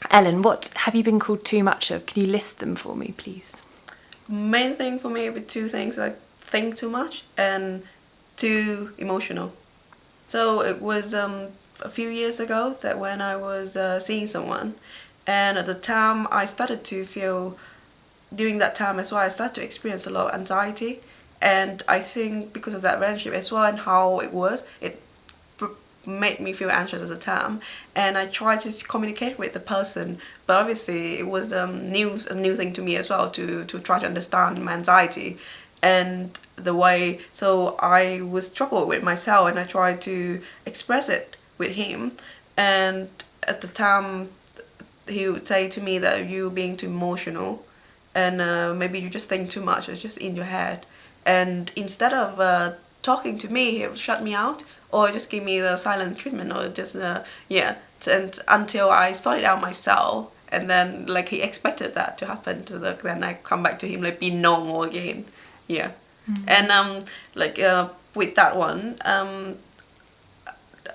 Ellen, what have you been called too much of? Can you list them for me, please? Main thing for me with two things, like think too much and too emotional. So it was a few years ago that when I was seeing someone, and at the time I started to feel, during that time as well, I started to experience a lot of anxiety. And I think because of that relationship as well and how it was, it made me feel anxious at the time. And I tried to communicate with the person, but obviously it was a new thing to me as well to try to understand my anxiety and the way. So I was troubled with myself, and I tried to express it with him. And at the time, he would say to me that you being too emotional, and maybe you just think too much. It's just in your head. And instead of talking to me, he would shut me out or just give me the silent treatment, or just yeah. And until I sorted out myself, and then like he expected that to happen to then I come back to him like be normal again. Yeah. And like with that one,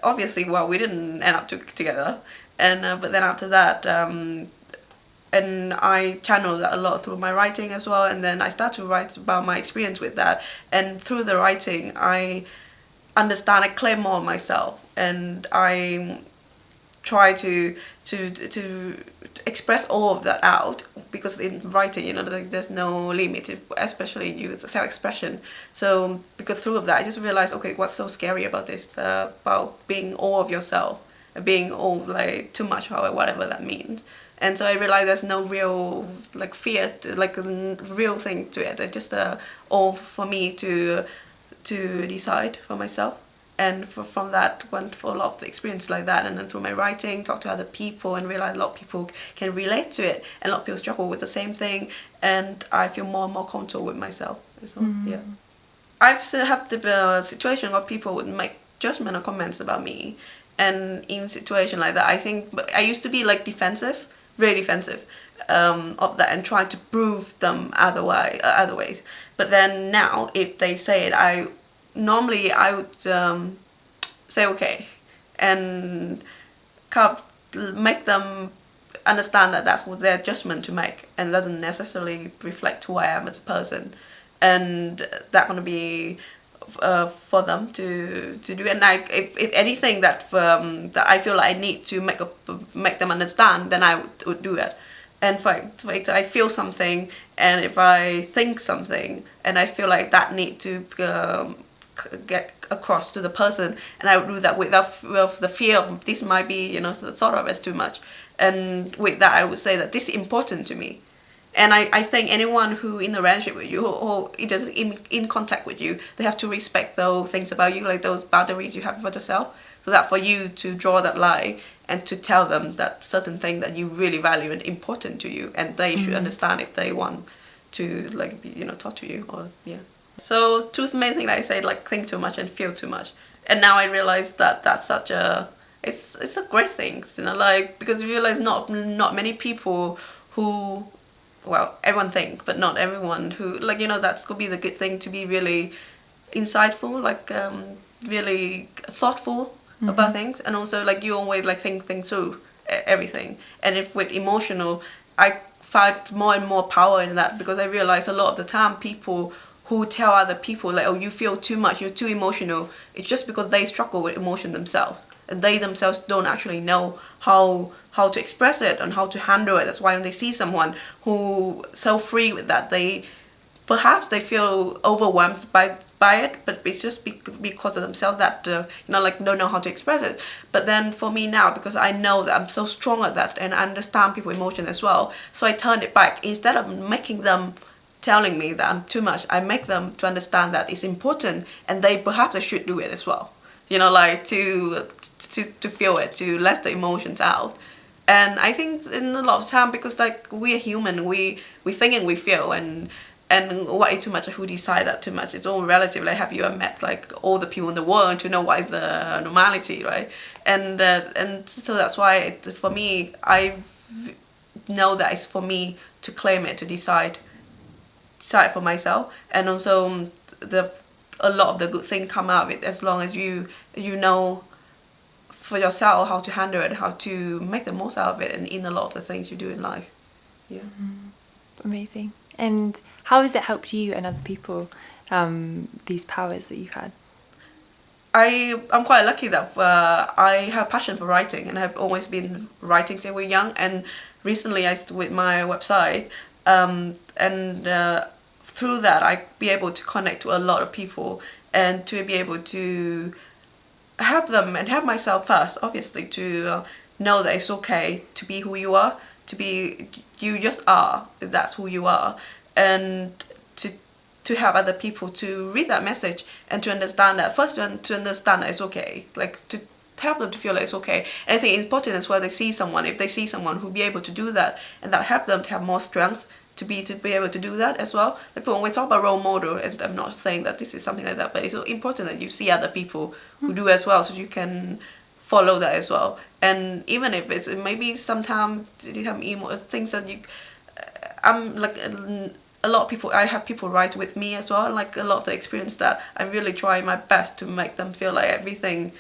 obviously, well, we didn't end up together. And but then after that, and I channel that a lot through my writing as well. And then I start to write about my experience with that. And through the writing, I understand, I claim more of myself, and I try to express all of that out, because in writing, there's no limit, especially in you, it's a self-expression. So because through of that, I just realized, okay, what's so scary about this, about being all of yourself, being all like too much, or whatever that means. And so I realized there's no real like fear, like a real thing to it. It's just all for me to decide for myself. And from that, went for a lot of the experience like that. And then through my writing, talk to other people, and realize a lot of people can relate to it, and a lot of people struggle with the same thing. And I feel more and more comfortable with myself. So yeah, I've still had the situation where people would make judgmental comments about me, and in situation like that, I think I used to be like defensive, really defensive of that, and try to prove them other ways. But then now, if they say it, I would say okay, and kind of make them understand that that's what their judgment to make, and doesn't necessarily reflect who I am as a person, and that's gonna be for them to do. And if anything that that I feel like I need to make them understand, then I would do it. And for I feel something, and if I think something, and I feel like that need to get across to the person, and I would do that with the fear of this might be, the thought of it as too much. And with that, I would say that this is important to me. And I think anyone who in a relationship with you, or just in contact with you, they have to respect those things about you, like those boundaries you have for yourself. So that for you to draw that line and to tell them that certain thing that you really value and important to you, and they should understand if they want to talk to you, or yeah. So two main things I say, like think too much and feel too much. And now I realize that that's such a it's a great thing, like, because you realize not many people who, well, everyone think, but not everyone who, like, that's could be the good thing, to be really insightful, like really thoughtful about things. And also, like, you always like think through everything. And if with emotional, I find more and more power in that, because I realize a lot of the time people who tell other people like, oh, you feel too much, you're too emotional, it's just because they struggle with emotion themselves, and they themselves don't actually know how to express it and how to handle it. That's why when they see someone who so free with that, they feel overwhelmed by it, but it's just because of themselves that like don't know how to express it. But then for me now, because I know that I'm so strong at that, and I understand people's emotion as well, so I turn it back. Instead of making them telling me that I'm too much, I make them to understand that it's important, and they should do it as well. Like to feel it, to let the emotions out. And I think in a lot of time, because like we're human, we think and we feel, and what is too much, who decide that too much? It's all relative. Like, have you met like all the people in the world to know what is the normality, right? And so that's why for me, I know that it's for me to claim it, to decide for myself. And also a lot of the good things come out of it, as long as you know for yourself how to handle it, how to make the most out of it, and in a lot of the things you do in life. Yeah. Amazing. And how has it helped you and other people, these powers that you've had? I'm quite lucky that I have passion for writing, and I've always been writing since we're young. And recently, with my website, through that, I be able to connect to a lot of people and to be able to help them and help myself first, obviously, to know that it's okay to be who you are, to be you just are. That's who you are, and to help other people to read that message and to understand that first, to understand that it's okay, like to help them to feel like it's okay. And I think it's important as well, if they see someone who be able to do that, and that help them to have more strength to be able to do that as well. Like when we talk about role model, and I'm not saying that this is something like that, but it's important that you see other people who do as well, so you can follow that as well. And even if it's maybe sometimes you have things that you, I'm like a lot of people, I have people write with me as well, like a lot of the experience that I really try my best to make them feel like everything,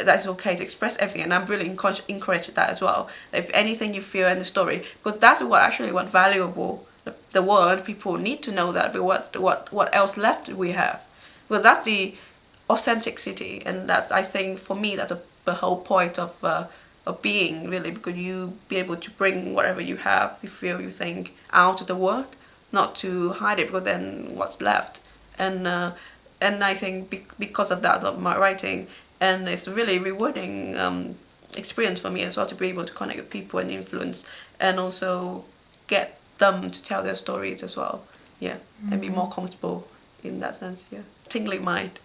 that's okay to express everything. And I'm really encourage that as well. If anything you feel in the story, because that's what valuable the world, people need to know that. But what else left we have? Well, that's the authenticity, and that's, I think for me, that's the whole point of being, really, because you be able to bring whatever you have, you feel, you think, out to the world, not to hide it, because then what's left? And I think because of that, of my writing, and it's really rewarding experience for me as well, to be able to connect with people and influence, and also get them to tell their stories as well. Yeah, and be more comfortable in that sense. Yeah, tingling mind,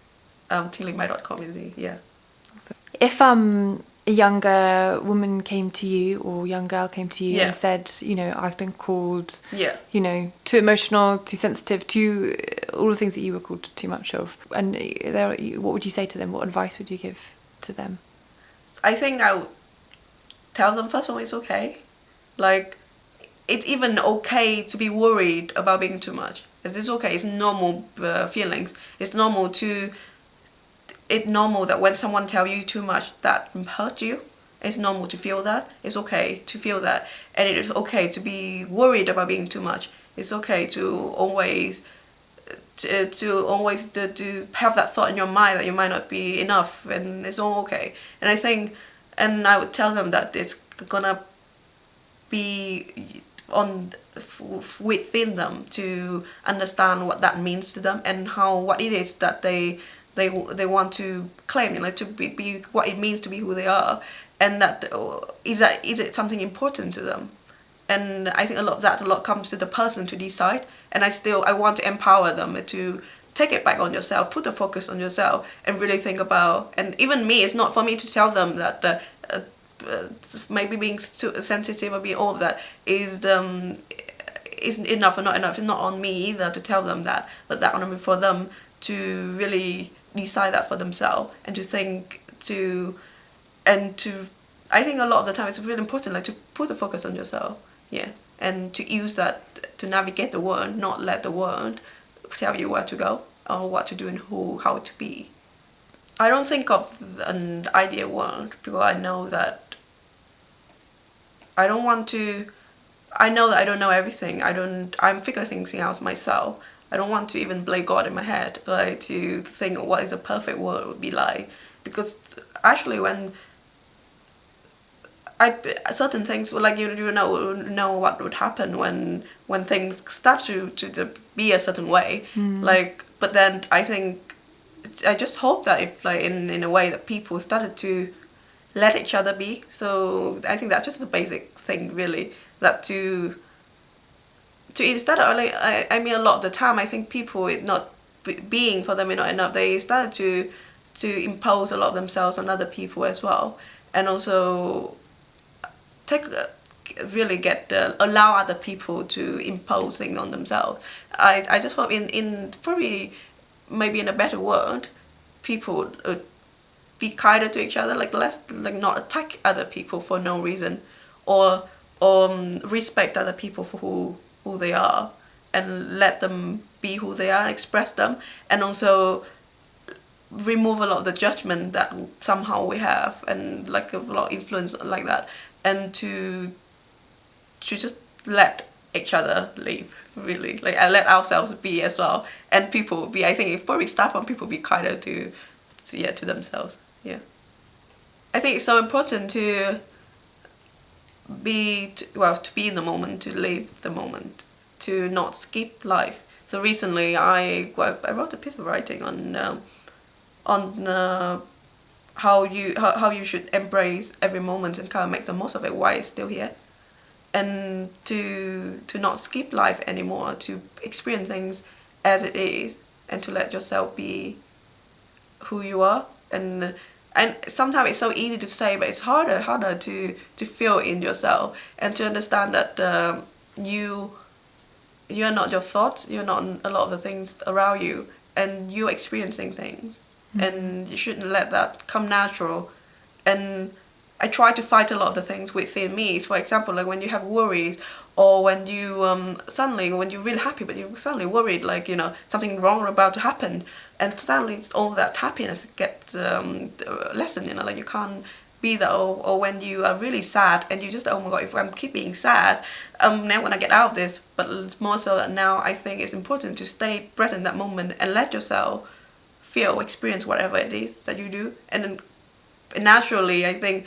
tinglingmind.com is the, yeah. If a younger woman came to you, or young girl came to you, and said, you know, I've been called, you know, too emotional, too sensitive, too all the things that you were called too much of, and what would you say to them? What advice would you give to them? I think I would tell them, first of all, it's okay. Like, it's even okay to be worried about being too much. It's okay. It's normal feelings. It's normal that when someone tells you too much, that hurts you. It's normal to feel that. It's okay to feel that. And it is okay to be worried about being too much. It's okay to always to have that thought in your mind that you might not be enough, and it's all okay. And I think, and I would tell them that it's gonna be within them to understand what that means to them, and what it is that they want to claim, like to be what it means to be who they are, and that is it something important to them. And I think a lot comes to the person to decide. And I want to empower them to take it back on yourself, put the focus on yourself, and really think about. And even me, it's not for me to tell them that maybe being too sensitive or being all of that isn't enough or not enough. It's not on me either to tell them that, but that on me for them to really decide that for themselves, and to think I think a lot of the time it's really important, like, to put the focus on yourself, and to use that to navigate the world, not let the world tell you where to go or what to do and how to be. I don't think of an ideal world, because I know that I know that I don't know everything. I'm figuring things out myself. I don't want to even play God in my head, like, to think what is a perfect world would be like. Because actually, when certain things, like, you know what would happen when things start to be a certain way, like. But then I think, I just hope that if, like, in a way that people started to let each other be. So I think that's just a basic thing, really, that to instead of, like, I mean, a lot of the time I think people, it not being for them not enough, they started to impose a lot of themselves on other people as well, and also allow other people to impose things on themselves. I just hope in probably maybe in a better world, people would be kinder to each other, like less, like not attack other people for no reason, or respect other people for who they are, and let them be who they are and express them, and also remove a lot of the judgment that somehow we have, and like a lot of influence like that, and to just let each other live, really, like, and let ourselves be as well, and people be, I think if probably start from people be kinder to themselves. Yeah, I think it's so important to be in the moment, to live the moment, to not skip life. So recently I wrote a piece of writing on how you should embrace every moment and kind of make the most of it while it's still here, and to not skip life anymore, to experience things as it is, and to let yourself be who you are. And sometimes it's so easy to say, but it's harder to feel in yourself, and to understand that you're not your thoughts, you're not a lot of the things around you, and you're experiencing things. And you shouldn't let that come natural. And I try to fight a lot of the things within me. For example, like when you have worries, or when you suddenly, when you're really happy but you're suddenly worried, like, you know, something wrong about to happen, and suddenly it's all that happiness gets lessened, you know, like you can't be there. Or when you are really sad and you just, oh my god, if I'm keep being sad, now when I get out of this. But more so that now I think it's important to stay present in that moment and let yourself feel, experience whatever it is that you do, and then naturally I think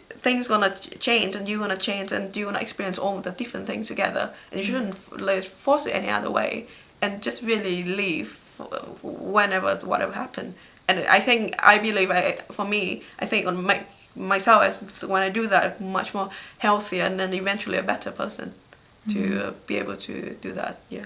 things gonna change, and you're gonna change, and you're gonna experience all of the different things together, and you shouldn't force it any other way, and just really live whatever happen. And I believe for me, I think on myself, as when I do that, much more healthier, and then eventually a better person to be able to do that. Yeah.